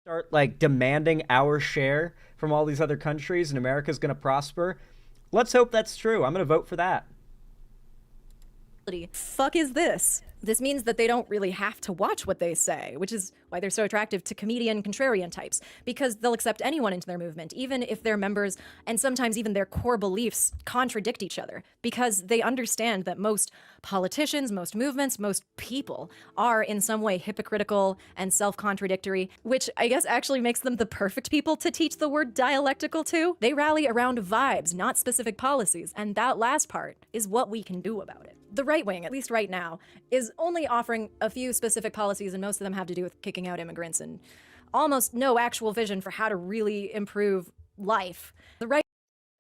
start like demanding our share from all these other countries and America's going to prosper. Let's hope that's true. I'm going to vote for that. Fuck is this? This means that they don't really have to watch what they say, which is why they're so attractive to comedian contrarian types, because they'll accept anyone into their movement, even if their members and sometimes even their core beliefs contradict each other, because they understand that most politicians, most movements, most people are in some way hypocritical and self-contradictory, which I guess actually makes them the perfect people to teach the word dialectical to. They rally around vibes, not specific policies, and that last part is what we can do about it. The right wing, at least right now, is only offering a few specific policies, and most of them have to do with kicking out immigrants and almost no actual vision for how to really improve life. The right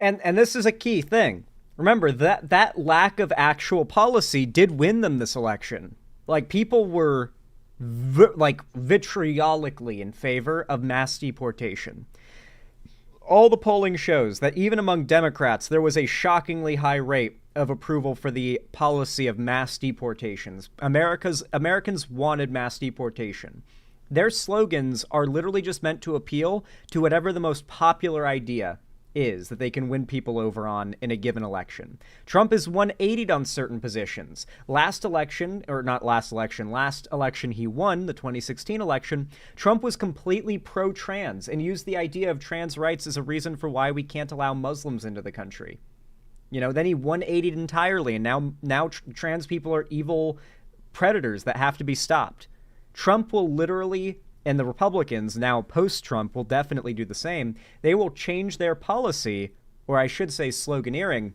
And this is a key thing. Remember that lack of actual policy did win them this election. Like people were vitriolically in favor of mass deportation. All the polling shows that even among Democrats, there was a shockingly high rate of approval for the policy of mass deportations. Americans wanted mass deportation. Their slogans are literally just meant to appeal to whatever the most popular idea is that they can win people over on in a given election. Trump is 180'd on certain positions. Last election he won, the 2016 election, Trump was completely pro-trans and used the idea of trans rights as a reason for why we can't allow Muslims into the country. You know, then he 180'd entirely, and now trans people are evil predators that have to be stopped. Trump will literally, and the Republicans now post-Trump will definitely do the same. They will change their policy, or I should say sloganeering,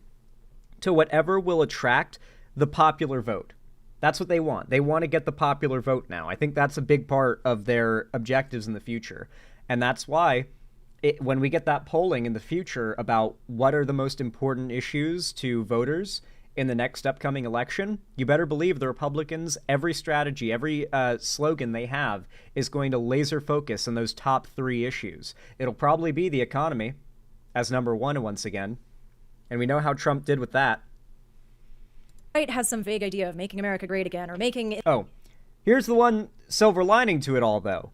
to whatever will attract the popular vote. That's what they want. They want to get the popular vote now. I think that's a big part of their objectives in the future. And that's why when we get that polling in the future about what are the most important issues to voters in the next upcoming election, you better believe the Republicans, every strategy, every slogan they have is going to laser focus on those top three issues. It'll probably be the economy as number one once again. And we know how Trump did with that. right has some vague idea of making America great again or making it. Oh, here's the one silver lining to it all, though.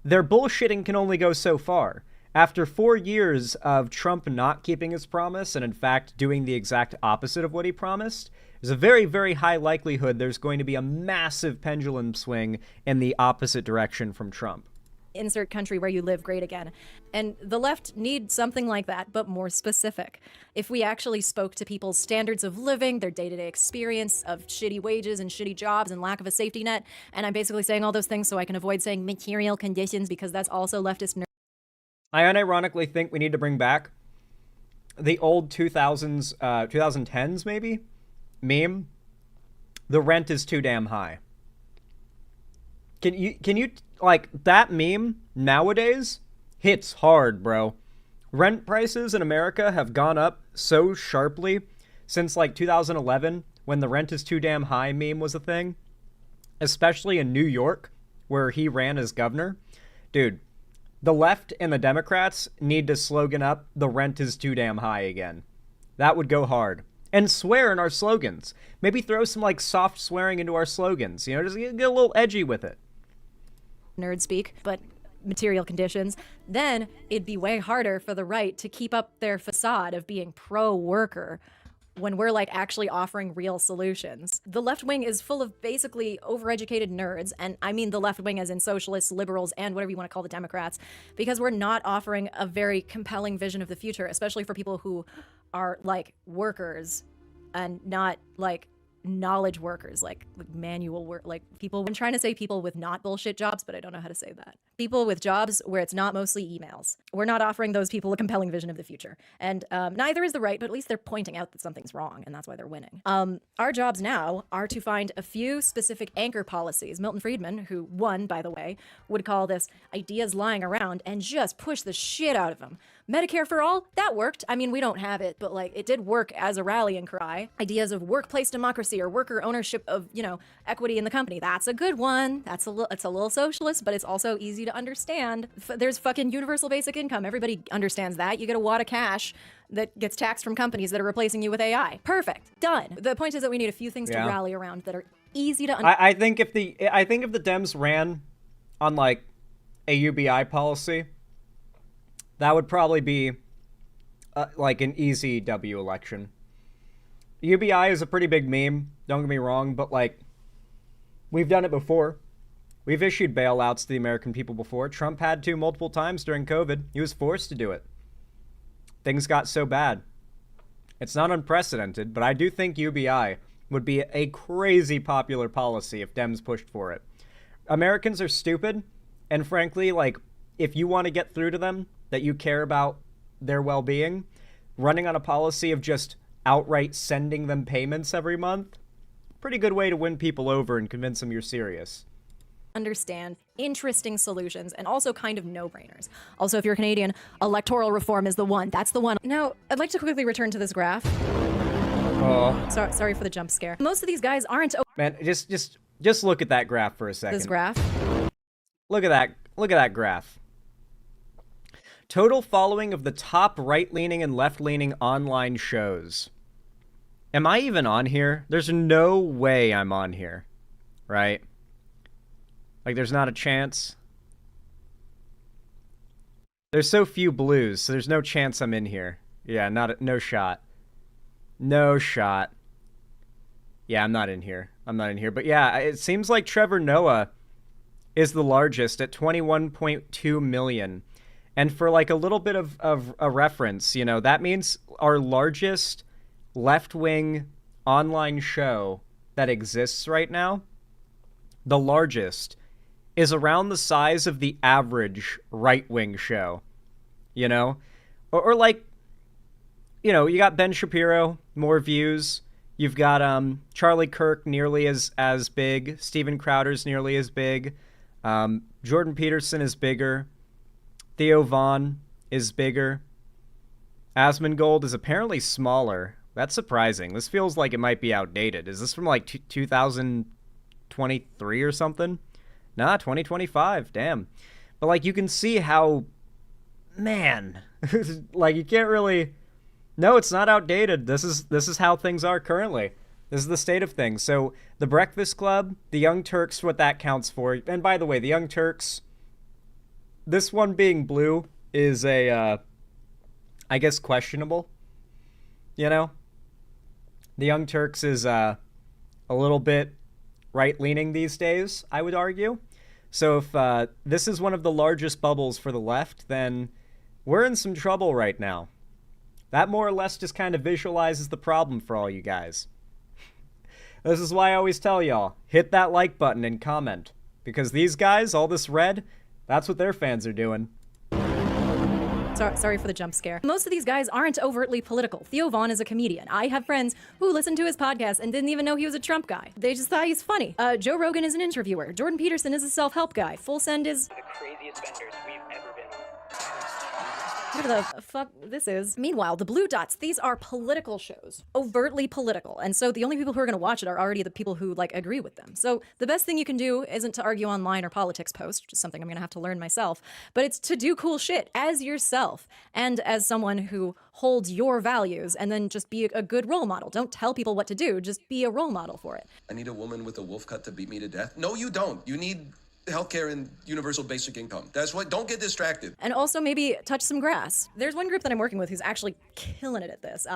Their bullshitting can only go so far. After 4 years of Trump not keeping his promise and, in fact, doing the exact opposite of what he promised, there's a very, very high likelihood there's going to be a massive pendulum swing in the opposite direction from Trump. Insert country where you live great again. And the left needs something like that, but more specific. If we actually spoke to people's standards of living, their day-to-day experience of shitty wages and shitty jobs and lack of a safety net, and I'm basically saying all those things so I can avoid saying material conditions because that's also leftist. I unironically think we need to bring back the old 2010s maybe meme. The rent is too damn high. Can you like that meme nowadays hits hard, bro. Rent prices in America have gone up so sharply since like 2011 when the rent is too damn high meme was a thing, especially in New York where he ran as governor. Dude, the left and the Democrats need to slogan up the rent is too damn high again. That would go hard. And swear in our slogans. Maybe throw some like soft swearing into our slogans. You know, just get a little edgy with it. Nerd speak, but material conditions, then it'd be way harder for the right to keep up their facade of being pro-worker when we're like actually offering real solutions. The left wing is full of basically overeducated nerds, and I mean the left wing as in socialists, liberals, and whatever you want to call the Democrats, because we're not offering a very compelling vision of the future, especially for people who are like workers and not like knowledge workers, like manual work, like people. I'm trying to say people with not bullshit jobs, but I don't know how to say that. People with jobs where it's not mostly emails. We're not offering those people a compelling vision of the future. And neither is the right, but at least they're pointing out that something's wrong, and that's why they're winning. Our jobs now are to find a few specific anchor policies. Milton Friedman, who won, by the way, would call this ideas lying around and just push the shit out of them. Medicare for all, that worked. I mean, we don't have it, but like it did work as a rallying cry. Ideas of workplace democracy or worker ownership of, you know, equity in the company. That's a good one. It's a little socialist, but it's also easy to understand. There's fucking universal basic income. Everybody understands that. You get a wad of cash that gets taxed from companies that are replacing you with AI. Perfect. Done. The point is that we need a few things to rally around that are easy to I think if the Dems ran on like a UBI policy, that would probably be like an easy W election. UBI is a pretty big meme, don't get me wrong, but like, we've done it before. We've issued bailouts to the American people before. Trump had to multiple times during COVID. He was forced to do it. Things got so bad. It's not unprecedented, but I do think UBI would be a crazy popular policy if Dems pushed for it. Americans are stupid, and frankly, like, if you want to get through to them that you care about their well-being, running on a policy of just outright sending them payments every month, pretty good way to win people over and convince them you're serious. Understand interesting solutions and also kind of no-brainers. Also, if you're Canadian, electoral reform is the one. That's the one. Now, I'd like to quickly return to this graph. Sorry for the jump scare. Most of these guys aren't. Man, just look at that graph for a second. This graph. Look at that graph. Total following of the top right-leaning and left-leaning online shows. Am I even on here? There's no way I'm on here, right? Like, there's not a chance. There's so few blues, so there's no chance I'm in here. Yeah, no shot. No shot. Yeah, I'm not in here. But yeah, it seems like Trevor Noah is the largest at 21.2 million. And for like a little bit of a reference, you know, that means our largest left-wing online show that exists right now, the largest, is around the size of the average right-wing show, you know? Or like, you know, you got Ben Shapiro, more views. You've got Charlie Kirk nearly as big. Steven Crowder's nearly as big. Jordan Peterson is bigger. Theo Vaughn is bigger. Asmongold is apparently smaller. That's surprising. This feels like it might be outdated. Is this from like 2023 or something? Nah, 2025. Damn. But like, you can see how, man, like, you can't really. No, it's not outdated. This is how things are currently. This is the state of things. So the Breakfast Club, the Young Turks, what that counts for. And by the way, the Young Turks, this one being blue is I guess questionable. You know, the Young Turks is a little bit right-leaning these days, I would argue. So if this is one of the largest bubbles for the left, then we're in some trouble right now. That more or less just kind of visualizes the problem for all you guys. This is why I always tell y'all, hit that like button and comment. Because these guys, all this red, that's what their fans are doing. Sorry for the jump scare. Most of these guys aren't overtly political. Theo Vaughn is a comedian. I have friends who listened to his podcast and didn't even know he was a Trump guy. They just thought he's funny. Joe Rogan is an interviewer. Jordan Peterson is a self-help guy. Full Send is the craziest vendors we've ever been on. whatever the fuck this is. Meanwhile, the blue dots, these are political shows. Overtly political. And so the only people who are going to watch it are already the people who, like, agree with them. So the best thing you can do isn't to argue online or politics post, which is something I'm going to have to learn myself, but it's to do cool shit as yourself and as someone who holds your values, and then just be a good role model. Don't tell people what to do, just be a role model for it. I need a woman with a wolf cut to beat me to death. No, you don't. You need healthcare and universal basic income. That's what, don't get distracted. And also maybe touch some grass. There's one group that I'm working with who's actually killing it at this.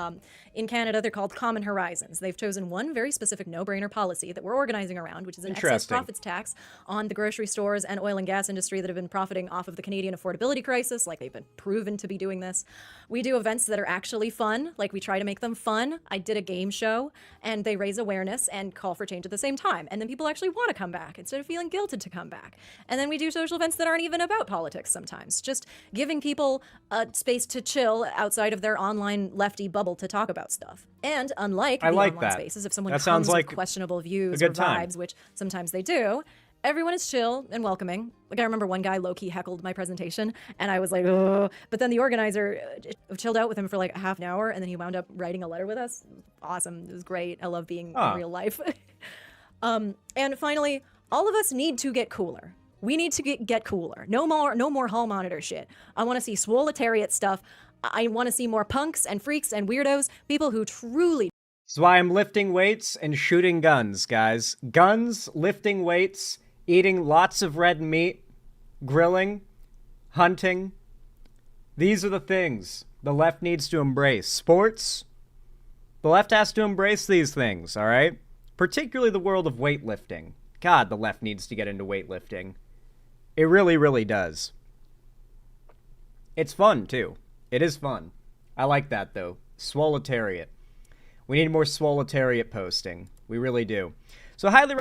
In Canada, they're called Common Horizons. They've chosen one very specific no-brainer policy that we're organizing around, which is an excess profits tax on the grocery stores and oil and gas industry that have been profiting off of the Canadian affordability crisis. Like, they've been proven to be doing this. We do events that are actually fun. Like, we try to make them fun. I did a game show, and they raise awareness and call for change at the same time. And then people actually want to come back instead of feeling guilted to come back. And then we do social events that aren't even about politics sometimes. Just giving people a space to chill outside of their online lefty bubble to talk about stuff. And unlike the online spaces, if someone comes with questionable views or vibes, which sometimes they do, everyone is chill and welcoming. Like, I remember one guy low-key heckled my presentation, and I was like, oh. But then the organizer chilled out with him for like a half an hour, and then he wound up writing a letter with us. Awesome. It was great. I love being in real life. And finally, all of us need to get cooler. We need to get cooler. No more hall monitor shit. I want to see swoletariat stuff. I want to see more punks and freaks and weirdos, people who truly. That's why I'm lifting weights and shooting guns, guys. Guns, lifting weights, eating lots of red meat. grilling, hunting. These are the things the left needs to embrace. Sports, the left has to embrace these things, all right? Particularly the world of weightlifting. God, the left needs to get into weightlifting. It really, really does. It's fun, too. It is fun. I like that, though. Swoletariat. We need more Swoletariat posting. We really do. So highly